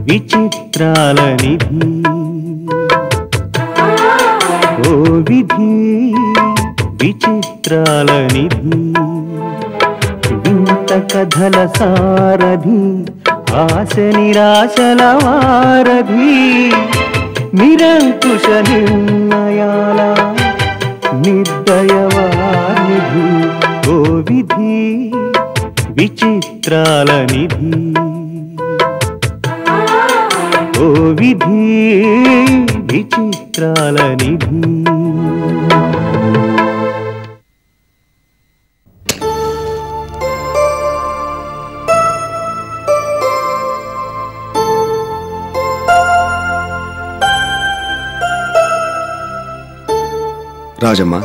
విచిత్రాల నిధి ఓ విధి విచిత్రాల నిధి వింత కథల సారథి ఆశ నిరాశల వారధి నిరంకుశ నిర్ణయాల నిర్దయవానిధి ఓ విధి విచిత్రాల నిధి ఓ విధి విచిత్రాల నిధి రాజమ్మ,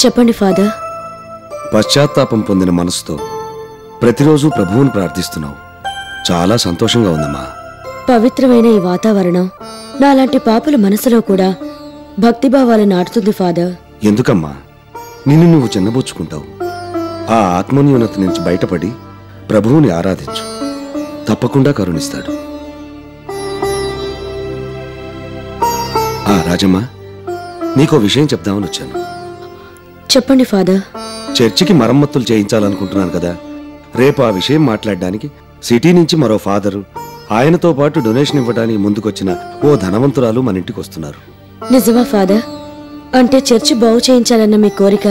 చెప్పండి ఫాదర్. పశ్చాత్తాపం పొందిన మనసుతో ప్రతిరోజు ప్రభువుని ప్రార్థిస్తున్నావు. చాలా సంతోషంగా ఉందమ్మా. పవిత్రమైన ఈ వాతావరణం నాలాంటి పాపుల మనసులో కూడా భక్తిభావాలు నాటుతుంది ఫాదర్. ఎందుకమ్మా నిన్ను నువ్వు చిన్నబుచ్చుకుంటావు? ఆ ఆత్మన్యూనత నుంచి బయటపడి ప్రభువుని ఆరాధించు. తప్పకుండా కరుణిస్తాడు. రాజమ్మ, నీకో విషయం చెప్దామని వచ్చాను. చెప్పండి ఫాదర్. చర్చికి మరమ్మతులు చేయించాలనుకుంటున్నాను కదా. రేపు ఆ విషయం మాట్లాడడానికి సిటీ నుంచి మరో ఫాదరు, ఆయనతో పాటు డొనేషన్ ఇవ్వడానికి ముందుకొచ్చిన ఓ ధనవంతురాలు మన ఇంటికి వస్తున్నారు. నిజమా ఫాదర్? అంటే చర్చి బాగు చేయించాలన్న మీ కోరిక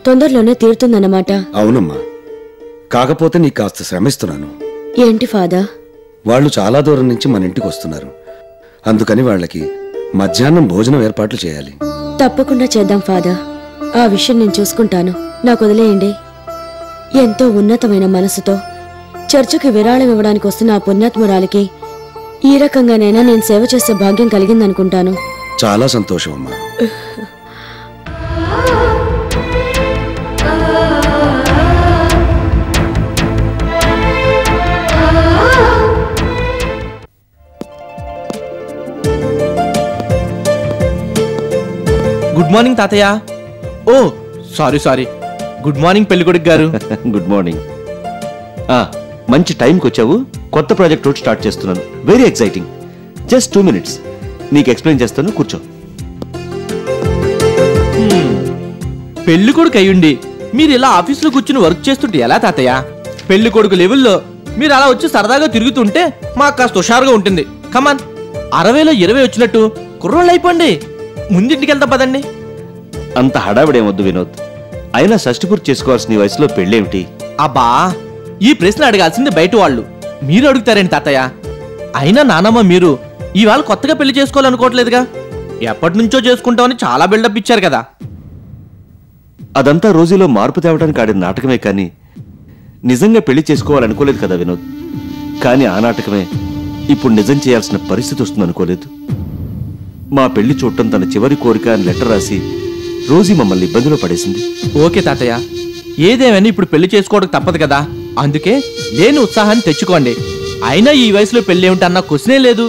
తొందరలోనే తీరుతుందన్నమాట. అవునమ్మా, కాకపోతే నీకు కాస్త శ్రమిస్తున్నాను. ఏంటి ఫాదర్? వాళ్ళు చాలా దూరం నుంచి మన ఇంటికి వస్తున్నారు. అందుకని వాళ్ళకి మధ్యాహ్నం భోజనం ఏర్పాట్లు చేయాలి. తప్పకుండా చేద్దాం ఫాదర్. ఆ విషయం నేను చూసుకుంటాను. నాకు వదిలేయండి. ఎంతో ఉన్నతమైన మనసుతో చర్చికి విరాళం ఇవ్వడానికి వస్తున్న ఆ పుణ్యాత్మురాలికి ఈ రకంగానైనా నేను సేవ చేసే భాగ్యం కలిగిందనుకుంటాను. చాలా సంతోషం అమ్మా. గుడ్ మార్నింగ్ తాతయ్య. ఓ సారీ. గుడ్ మార్నింగ్ పెళ్ళికొడుకు గారు. Good morning. మంచి టైంకి వచ్చావు. కొత్త ప్రాజెక్ట్ రోడ్ స్టార్ట్ చేస్తున్నాను. Very exciting. జస్ట్ 2 minutes నీకు ఎక్స్ప్లెయిన్ చేస్తాను. కూర్చో. పెళ్ళికొడుకు అయ్యుండి మీరు ఇలా ఆఫీసులో కూర్చుని వర్క్ చేస్తుంటే ఎలా తాతయ్య? పెళ్ళికొడుకు లెవెల్లో మీరు అలా వచ్చి సరదాగా తిరుగుతుంటే మాకు కాస్త హుషారుగా ఉంటుంది. కమాన్, 60లో 20 వచ్చినట్టు కుర్రోళ్ళు అయిపోండి. ముందింటికి వెళ్తా పదండి. అంత హడావిడేమొద్దు వినోద్. అయినా షష్టిపూర్తి చేసుకోవాల్సిన ఈ వయసులో పెళ్ళేమిటి? అబ్బా, ఈ ప్రశ్న అడగాల్సింది బయట వాళ్ళు. మీరు అడుగుతారేంటి తాతయ్య? అయినా నానమ్మ మీరు ఇవాళ కొత్తగా పెళ్లి చేసుకోవాలనుకోవట్లేదుగా. ఎప్పటి నుంచో చేసుకుంటామని చాలా బిల్డప్ ఇచ్చారు కదా. అదంతా రోజులో మార్పు తేవడానికి ఆడిన నాటకమే కానీ నిజంగా పెళ్లి చేసుకోవాలనుకోలేదు కదా వినోద్. కానీ ఆ నాటకమే ఇప్పుడు నిజం చేయాల్సిన పరిస్థితి వస్తుందనుకోలేదు. మా పెళ్లి చూడటం తన చివరి కోరిక అని లెటర్ రాసి రోజీ మమ్మల్ని ఇబ్బందిలో పడేసింది. ఓకే తాతయ్య, ఏదేమైనా ఇప్పుడు పెళ్లి చేసుకోవడం తప్పదు కదా. అందుకే లేని ఉత్సాహాన్ని తెచ్చుకోండి. అయినా ఈ వయసులో పెళ్లి ఏమిటన్న క్వశ్చనే లేదు.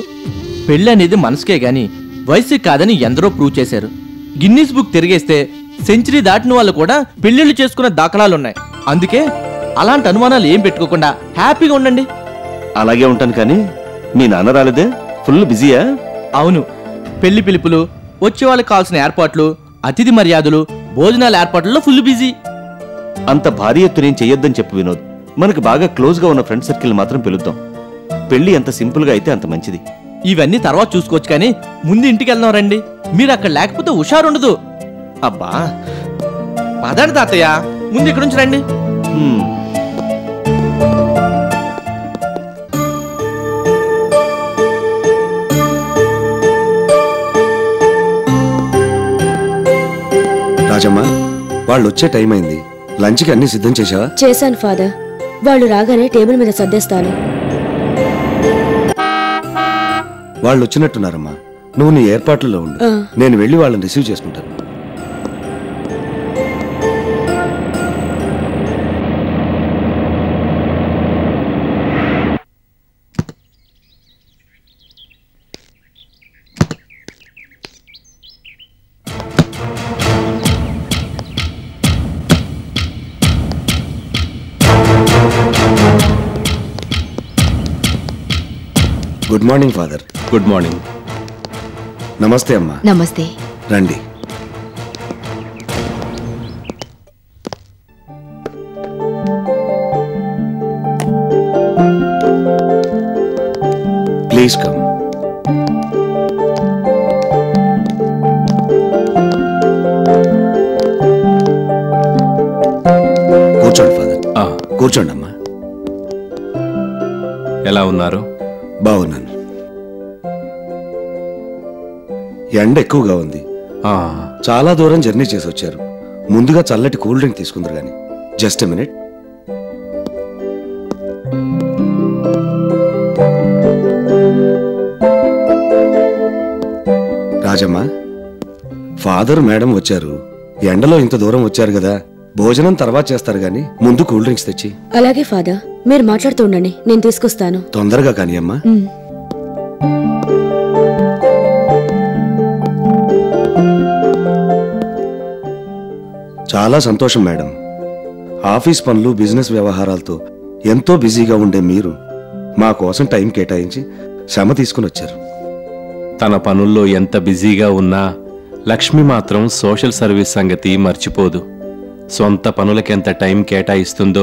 పెళ్లి అనేది మనసుకే గాని వయసుకి కాదని ఎందరో ప్రూవ్ చేశారు. గిన్నీస్ బుక్ తిరిగేస్తే సెంచరీ దాటిన వాళ్ళు కూడా పెళ్లిళ్ళు చేసుకున్న దాఖలాలున్నాయి. అందుకే అలాంటి అనుమానాలు ఏం పెట్టుకోకుండా హ్యాపీగా ఉండండి. అలాగే ఉంటాను. కానీ మీ నాన్న రాలేదే? ఫుల్ బిజీయా? అవును, పెళ్లి పిలుపులు, వచ్చే వాళ్ళకి కావాల్సిన ఏర్పాట్లు, అతిథి మర్యాదలు, భోజనాల ఏర్పాట్లలో ఫుల్ బిజీ. అంత భారీ ఎత్తునేం చెయ్యొద్దని చెప్పు వినోద్. మనకు బాగా క్లోజ్ గా ఉన్న ఫ్రెండ్ సర్కిల్ మాత్రం పిలుద్దాం. పెళ్లి ఎంత సింపుల్ గా అయితే అంత మంచిది. ఇవన్నీ తర్వాత చూసుకోవచ్చు, కానీ ముందు ఇంటికి వెళ్దాం రండి. మీరు అక్కడ లేకపోతే హుషారుండదు. అబ్బా పదండి తాతయ్య, ముందు ఇక్కడి నుంచి రండి. రాజమ్మ, వాళ్ళు వచ్చే టైం అయింది. లంచ్కి అన్ని సిద్ధం చేశావా? చేశాను ఫాదర్. వాళ్ళు రాగానే టేబుల్ మీద సర్దేస్తాను. వాళ్ళు వచ్చినట్టున్నారమ్మా. నువ్వు నీ ఏర్పాట్లలో ఉండు. నేను వెళ్ళి వాళ్ళని రిసీవ్ చేసుకుంటాను. Good morning father. Good morning. నమస్తే అమ్మా. నమస్తే. రండి. Please come. కూర్చోండి ఫాదర్. కూర్చోండి అమ్మా. ఎలా ఉన్నారు? బాగున్నాను. ఎండ ఎక్కువగా ఉంది. చాలా దూరం జర్నీ చేసి వచ్చారు. ముందుగా చల్లటి కూల్ డ్రింక్ తీసుకుందరు గాని. Just a minute. Rajamma, father madam వచ్చారు. ఎండలో ఇంత దూరం వచ్చారు కదా, భోజనం తర్వాత చేస్తారు గాని ముందు కూల్ డ్రింక్స్ తెచ్చి. అలాగే ఫాదర్, మీరు మాట్లాడుతూ ఉండండి, నేను తీసుకొస్తాను. తొందరగా కానీ అమ్మా. చాలా సంతోషం మేడం. ఆఫీస్ పనులు, బిజినెస్ వ్యవహారాలతో ఎంతో బిజీగా ఉండే మీరు మా కోసం టైం కేటాయించి శ్రమ తీసుకుని వచ్చారు. తన పనుల్లో ఎంత బిజీగా ఉన్నా లక్ష్మి మాత్రం సోషల్ సర్వీస్ సంగతి మర్చిపోదు. సొంత పనులకెంత టైం కేటాయిస్తుందో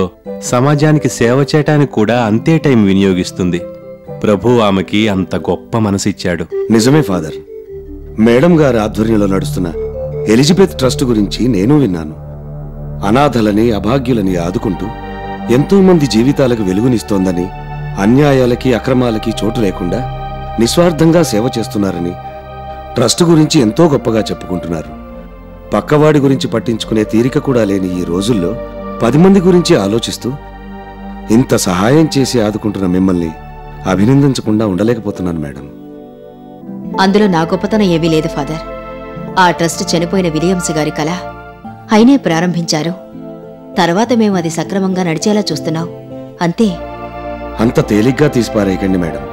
సమాజానికి సేవ చేయటానికి కూడా అంతే టైం వినియోగిస్తుంది. ప్రభు ఆమెకి అంత గొప్ప మనసిచ్చాడు. నిజమే ఫాదర్. మేడం గారి ఆధ్వర్యంలో నడుస్తున్న ఎలిజబెత్ ట్రస్ట్ గురించి నేను విన్నాను. అనాథలని, అభాగ్యులని ఆదుకుంటూ ఎంతో మంది జీవితాలకు వెలుగునిస్తోందని, అన్యాయాలకి, అక్రమాలకి చోటు లేకుండా నిస్వార్థంగా సేవ చేస్తున్నారని ట్రస్ట్ గురించి ఎంతో గొప్పగా చెప్పుకుంటున్నారు. పక్కవాడి గురించి పట్టించుకునే తీరిక కూడా లేని ఈ రోజుల్లో 10 మంది గురించి ఆలోచిస్తూ ఇంత సహాయం చేసి ఆదుకుంటున్న మిమ్మల్ని అభినందించకుండా ఉండలేకపోతున్నాను మేడం. అందులో నా గొప్పతనం ఏమీ లేదు ఫాదర్. ఆ ట్రస్ట్ చనిపోయిన విలియమ్స్ గారి కళ అయినే ప్రారంభించారు. తర్వాత మేము అది సక్రమంగా నడిచేలా చూస్తున్నాం, అంతే. అంత తేలిగ్గా తీసిపారేయకండి మేడం.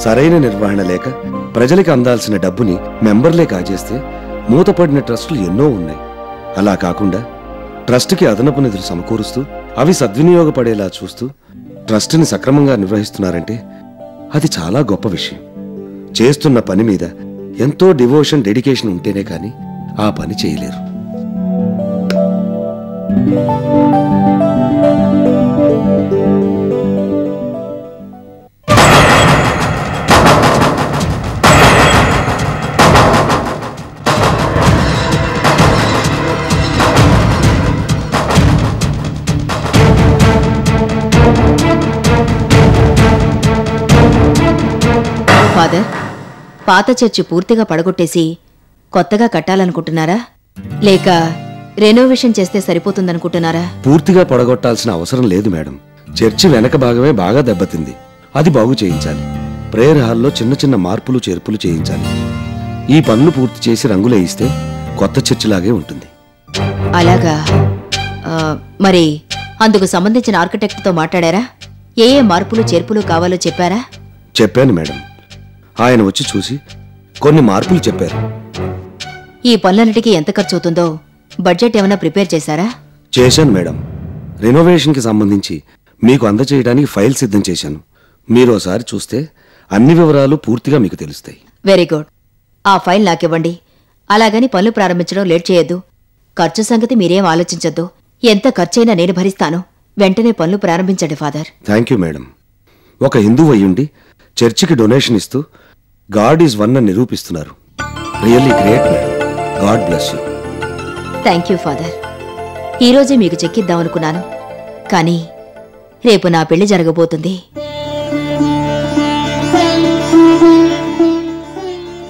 సరైన నిర్వహణ లేక ప్రజలకు అందాల్సిన డబ్బుని మెంబర్లే కాజేస్తే మూతపడిన ట్రస్టులు ఎన్నో ఉన్నాయి. అలా కాకుండా ట్రస్టుకి అదనపు నిధులు సమకూరుస్తూ అవి సద్వినియోగపడేలా చూస్తూ ట్రస్టుని సక్రమంగా నిర్వహిస్తున్నారంటే అది చాలా గొప్ప విషయం. చేస్తున్న పని మీద ఎంతో డివోషన్, డెడికేషన్ ఉంటేనే కానీ ఆ పని చేయలేరు. ఫాదర్, పాత చర్చి పూర్తిగా పడగొట్టేసి కొత్తగా కట్టాలనుకుంటున్నారా, లేక రెనోవేషన్ చేస్తే సరిపోతుందనుకుంటున్నారా? పూర్తిగా పడగొట్టాల్సిన అవసరం లేదు మేడం. చర్చి వెనక భాగమే బాగా దెబ్బతింది. అది బాగు చేయించాలి. ప్రేయర్ హాల్లో చిన్న చిన్న మార్పులు, చేర్పులు చేయించాలి. ఈ పనులు పూర్తి చేసి రంగులేయిస్తే కొత్త చర్చిలాగే ఉంటుంది. అలాగా. మరి అందుకు సంబంధించిన ఆర్కిటెక్ట్తో మాట్లాడారా? ఏ మార్పులు, చేర్పులు కావాలో చెప్పారా? చెప్పాను మేడం. ఆయన వచ్చి చూసి కొన్ని మార్పులు చెప్పారు. ఈ పనులన్నిటికీ ఎంత ఖర్చు అవుతుందో బడ్జెట్ ఏమైనా ప్రిపేర్ చేశారా? చేశాను మేడం. రెనోవేషన్కి సంబంధించి మీకు అందచేయడానికి ఫైల్ సిద్ధం చేశాను. మీరు ఒకసారి చూస్తే అన్ని వివరాలు పూర్తిగా మీకు తెలుస్తాయి. Very good. ఆ ఫైల్ నాకివ్వండి. అలాగని పనులు ప్రారంభించడం లేట్ చేయొద్దు. ఖర్చు సంగతి మీరేం ఆలోచించొద్దు. ఎంత ఖర్చైనా నేను భరిస్తాను. వెంటనే పనులు ప్రారంభించండి ఫాదర్. Thank you madam. ఒక హిందూ అయ్యుండి చర్చికి డొనేషన్ ఇస్తూ గాడ్ ఈజ్ వన్ అని నిరూపిస్తున్నారు. Really great madam. God bless you. Thank you father. ఈరోజే మీకు చెక్కిద్దామనుకున్నాను, కానీ రేపు నా పెళ్లి జరగబోతుంది.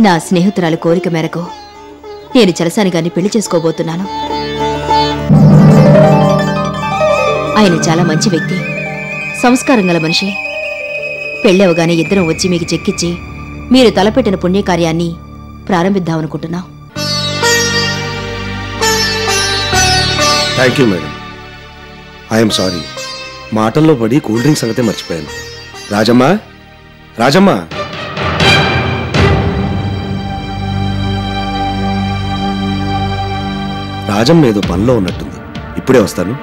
నా స్నేహితురాలి కోరిక మేరకు నేను చలసాని గారిని పెళ్లి చేసుకోబోతున్నాను. ఆయన చాలా మంచి వ్యక్తి, సంస్కారం గల మనిషి. పెళ్ళవగానే ఇద్దరం వచ్చి మీకు చెక్కిచ్చి మీరు తలపెట్టిన పుణ్యకార్యాన్ని ప్రారంభిద్దామనుకుంటున్నాం. Thank you madam. I'm sorry, మాటల్లో పడి కూల్ డ్రింక్ సంగతే మర్చిపోయాను. రాజమ్మా, రాజమ్మా. రాజమ్మ ఏదో పనిలో ఉన్నట్టుంది. ఇప్పుడే వస్తాను.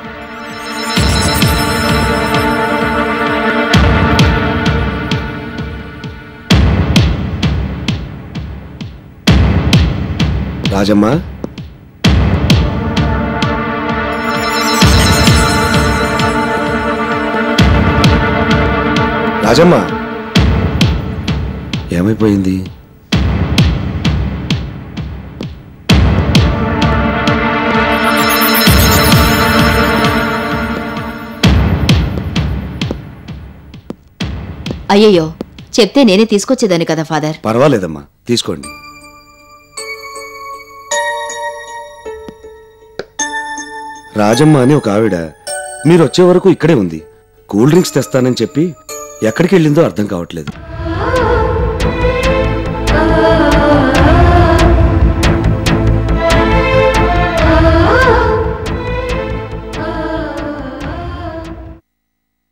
రాజమ్మ, రాజమ్మ, ఏమైపోయింది? అయ్యయ్యో, చెప్తే నేనే తీసుకొచ్చేదాన్ని కదా ఫాదర్. పర్వాలేదమ్మా, తీసుకోండి. రాజమ్మ అని ఒక ఆవిడ మీరొచ్చే వరకు ఇక్కడే ఉంది. కూల్ డ్రింక్స్ తెస్తానని చెప్పి ఎక్కడికి వెళ్ళిందో అర్థం కావట్లేదు.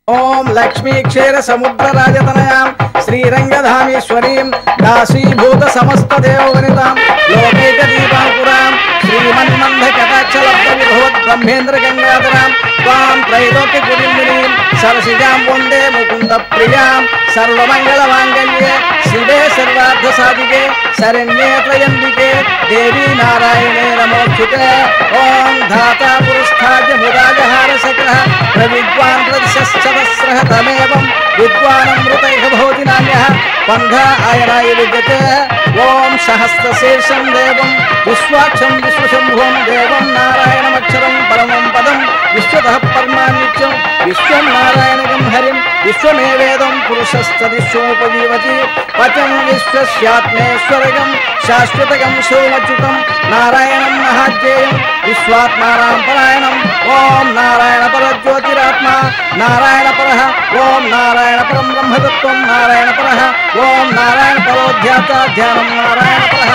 ఓం లక్ష్మీ క్షీర సముద్ర రాజతనయాం శ్రీరంగధామేశ్వరీం దాసీభూత సమస్త దేవవనితాం లోకైక దీపాంకురాం శ్రీమన్మంద కటాక్షలబ్ధ విభవత్ బ్రహ్మేంద్ర గంగాధరాం త్వాం త్రైలోక్య కుటుంబినీం సరసిజాం వందే ముకుంద ప్రియాం సర్వమంగళ మాంగళ్యే శివే సర్వార్థ సాధికే శరణ్యే త్రయంబికే దేవీ నారాయణే నమోస్తుతే. ఓం ధాతా పురుష్ఠాజ ముదాజహార సకః ప్రవిద్వాన్ ప్రతిశస్సహస్రః తమేవం విద్వానమృతైః భవతి నాన్యః పంధ ఆయనాయ విద్యతే. ఓం సహస్రశీర్షం దేవం విశ్వాక్షం విశ్వశంభువం దేవం నారాయణమక్షరం పరమం పదం విశ్వతః పరమానిత్యం విశ్వం నారాయణగం హరిం విశ్వమేవేదం పురుషస్తదిశ్వముపజీవతి పచం విశ్వస్యాత్మేశ్వరగం శాశ్వతగం సోమచ్యుతం నారాయణం మహాజ్ఞేయం విశ్వాత్మానాం పరాయణం. ఓం నారాయణ పరజ్యోతిరాత్మా నారాయణ పరః ఓం నారాయణ పరం బ్రహ్మతత్వం నారాయణ పరః ఓం నారాయణ పరోధ్యాత ధ్యానం నారాయణ పరః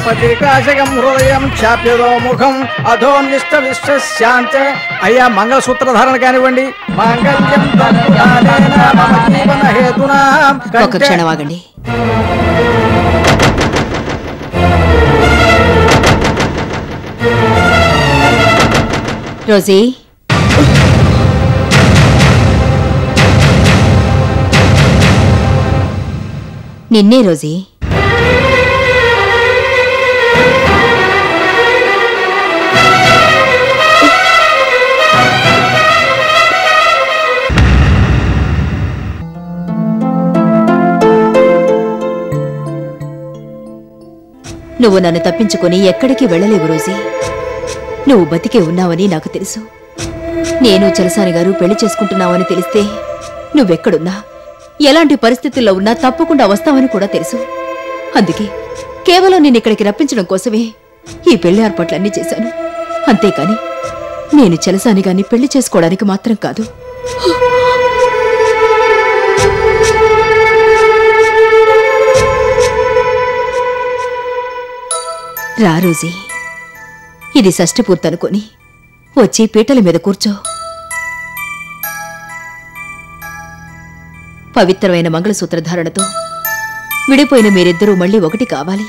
పతికాశకం హృదయం చాప్యదో ముఖం అధోన్నిష్ట విశ్వశాంతే. అయ్యా మంగళసూత్రధారణ కానివ్వండి. మాంగళ్యం తంతునానేన మమ జీవన హేతునా. ఒక క్షణం ఆగండి. రోజీ, నిన్నే రోజీ. నువ్వు నన్ను తప్పించుకొని ఎక్కడికి వెళ్ళలేవు రోజీ. నువ్వు బతికే ఉన్నావని నాకు తెలుసు. నేను చలసాని గారు పెళ్లి చేసుకుంటున్నావని తెలిస్తే నువ్వెక్కడున్నా ఎలాంటి పరిస్థితుల్లో ఉన్నా తప్పకుండా వస్తావని కూడా తెలుసు. అందుకే కేవలం నేను ఇక్కడికి రప్పించడం కోసమే ఈ పెళ్లి ఏర్పాట్లన్నీ చేశాను. అంతేకాని నేను చలసాని గారిని పెళ్లి చేసుకోవడానికి మాత్రం కాదు. రా రోజీ, ఇది షష్ఠి పూర్తనుకొని వచ్చి పీటల మీద కూర్చో. పవిత్రమైన మంగళసూత్రధారణతో విడిపోయిన మీరిద్దరూ మళ్ళీ ఒకటి కావాలి.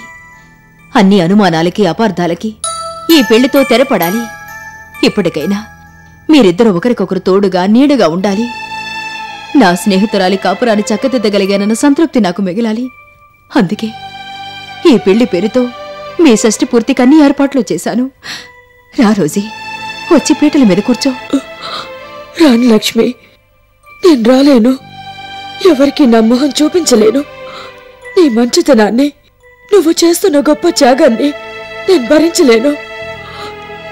అన్ని అనుమానాలకి అపార్థాలకి ఈ పెళ్లితో తెరపడాలి. ఇప్పటికైనా మీరిద్దరూ ఒకరికొకరు తోడుగా నీడగా ఉండాలి. నా స్నేహితురాలి కాపురాన్ని చక్కదిద్దగలిగానన్న సంతృప్తి నాకు మిగిలాలి. అందుకే ఈ పెళ్లి పేరుతో మీ షష్ఠి పూర్తికి అన్ని ఏర్పాట్లు చేశాను. రా రోజీ, వచ్చి పీటల మీద కూర్చో. రాను లక్ష్మి, నేను రాలేను. ఎవరికి నా మొహం చూపించలేను. నీ మంచితనాన్ని, నువ్వు చేస్తున్న గొప్ప త్యాగాన్ని నేను భరించలేను.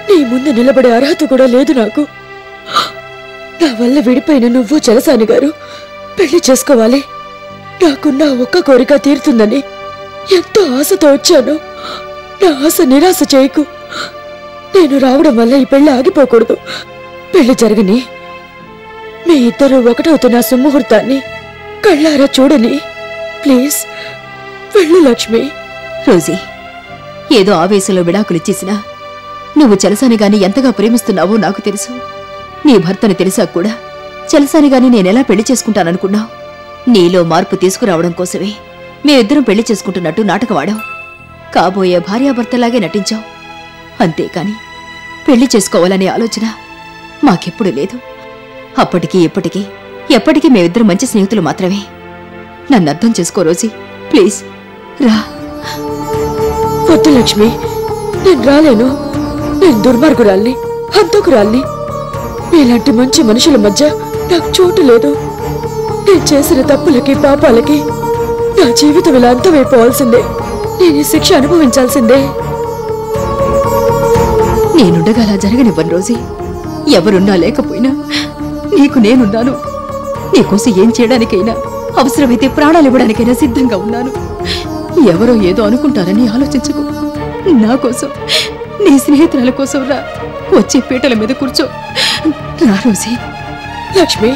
నీ ముందు నిలబడే అర్హత కూడా లేదు నాకు. నా వల్ల విడిపోయిన నువ్వు చలసాని గారు పెళ్లి చేసుకోవాలి, నాకున్న ఒక్క కోరిక తీరుతుందని ఎంతో ఆశతో వచ్చాను. నా ఆశ నిరాశ చేయకు. నేను రావడం వల్ల ఈ పెళ్లి ఆగిపోకూడదు. పెళ్లి జరగని, మీ ఇద్దరు ఒకటవుతున్న సుముహూర్తాన్ని కళ్ళారా చూడని. ప్లీజ్ వెళ్ళు లక్ష్మి. రోజీ, ఏదో ఆవేశంలో విడాకులిచ్చేసినా నువ్వు చలసాని గాని ఎంతగా ప్రేమిస్తున్నావో నాకు తెలుసు. నీ భర్తను తెలిసా కూడా చలసాని గాని నేనెలా పెళ్లి చేసుకుంటాననుకున్నావు? నీలో మార్పు తీసుకురావడం కోసమే మేమిద్దరం పెళ్లి చేసుకుంటున్నట్టు నాటకవాడావు. కాబోయే భార్యాభర్తలాగే నటించావు. అంతేకాని పెళ్లి చేసుకోవాలనే ఆలోచన మాకెప్పుడు లేదు. అప్పటికీ ఇప్పటికీ ఎప్పటికీ మేమిద్దరం మంచి స్నేహితులు మాత్రమే. నన్ను అర్థం చేసుకో రోజీ, ప్లీజ్ రా. వద్దు లక్ష్మి, నేను రాలేను. నేను దుర్మార్గురాల్ని, హంతకురాల్ని. మీలాంటి మంచి మనుషుల మధ్య నాకు చోటు లేదు. నేను చేసిన తప్పులకి పాపాలకి నా జీవితం ఇలా అంతమైపోవాల్సిందే. నేను ఈ శిక్ష అనుభవించాల్సిందే. నేనుండగా అలా జరగనివ్వను రోజీ. ఎవరున్నా లేకపోయినా నీకు నేనున్నాను. నీకోసం ఏం చేయడానికైనా, అవసరమైతే ప్రాణాలు ఇవ్వడానికైనా సిద్ధంగా ఉన్నాను. ఎవరో ఏదో అనుకుంటారని ఆలోచించకు. నా కోసం, నీ స్నేహితురాల కోసం రా. వచ్చే పీటల మీద కూర్చో. రా రోజీ. లక్ష్మి,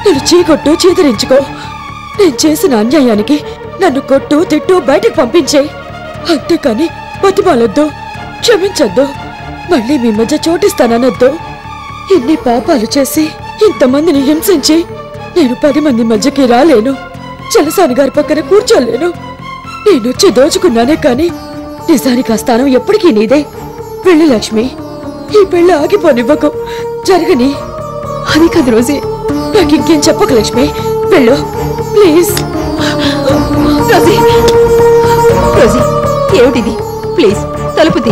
నన్ను చీకొట్టు, చీదరించుకో. నేను చేసిన అన్యాయానికి నన్ను కొట్టు, తిట్టు, బయటకు పంపించేయి. అంతేకాని బతిమాలొద్దు, క్షమించొద్దు, మళ్ళీ మీ మధ్య చోటిస్తాననొద్దు. ఇన్ని పాపాలు చేసి ఇంతమందిని హింసించి నేను 10 మంది మధ్యకి రాలేను. చలసాని గారి పక్కన కూర్చోలేను. నేనొచ్చి దోచుకున్నానే కాని నిజానికి ఆ స్థానం ఎప్పటికీ నీదే. వెళ్ళు లక్ష్మి, ఈ పెళ్ళి ఆగిపోనివ్వకు. జరగని. అది కాదు రోజీ. నాకు ఇంకేం చెప్పకు లక్ష్మి. వెళ్ళు ప్లీజ్. రోజీ, రోజీ, ఏమిటిది? ప్లీజ్ తలుపు తీ.